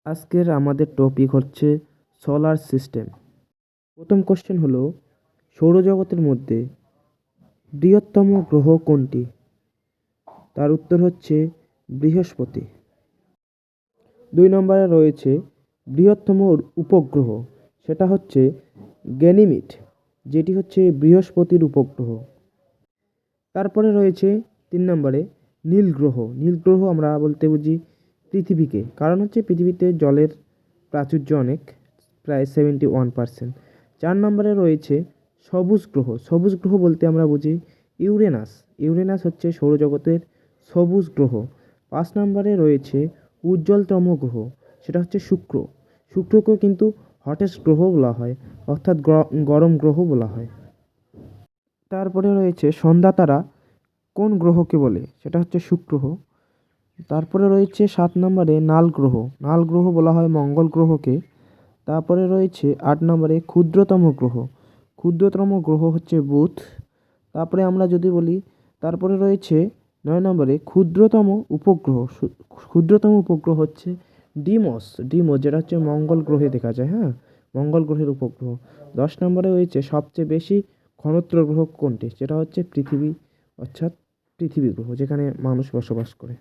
আজকের আমাদের টপিক হচ্ছে সোলার সিস্টেম। প্রথম কোশ্চেন হলো, সৌরজগতের মধ্যে বৃহত্তম গ্রহ কোনটি? তার উত্তর হচ্ছে বৃহস্পতি। 2 নম্বরে রয়েছে বৃহত্তম উপগ্রহ, সেটা হচ্ছে গ্যানিমিড, যেটি হচ্ছে বৃহস্পতির উপগ্রহ। তারপরে রয়েছে 3 নম্বরে নীল গ্রহ। নীল গ্রহ আমরা বলতে বুঝি পৃথিবীকে, কারণ হচ্ছে পৃথিবীতে জলের প্রাচুর্য অনেক, প্রায় 71%। 4 নম্বরে রয়েছে সবুজ গ্রহ। সবুজ গ্রহ বলতে আমরা বুঝি ইউরেনাস। ইউরেনাস হচ্ছে সৌরজগতের সবুজ গ্রহ। 5 নম্বরে রয়েছে উজ্জ্বলতম গ্রহ, সেটা হচ্ছে শুক্র। শুক্রকেও কিন্তু হটেস্ট গ্রহ বলা হয়, অর্থাৎ গরম গ্রহ বলা হয়। তারপরে রয়েছে সন্ধ্যা তারা কোন গ্রহকে বলে? সেটা হচ্ছে শুক্র। তারপরে রয়েছে 7 নম্বরে নাল গ্রহ। নাল গ্রহ বলা হয় মঙ্গল গ্রহকে। তারপরে রয়েছে 8 নম্বরে ক্ষুদ্রতম গ্রহ। ক্ষুদ্রতম গ্রহ হচ্ছে বুধ। তারপরে আমরা যদি বলি, তারপরে রয়েছে 9 নম্বরে ক্ষুদ্রতম উপগ্রহ। ক্ষুদ্রতম উপগ্রহ হচ্ছে ডিমোস। ডিমোস যেটা হচ্ছে মঙ্গল গ্রহে দেখা যায়, হ্যাঁ, মঙ্গল গ্রহের উপগ্রহ। 10 নম্বরে রয়েছে সবচেয়ে বেশি ঘনত্ব গ্রহ কোনটি? সেটা হচ্ছে পৃথিবী, অর্থাৎ পৃথিবী গ্রহ, যেখানে মানুষ বসবাস করে।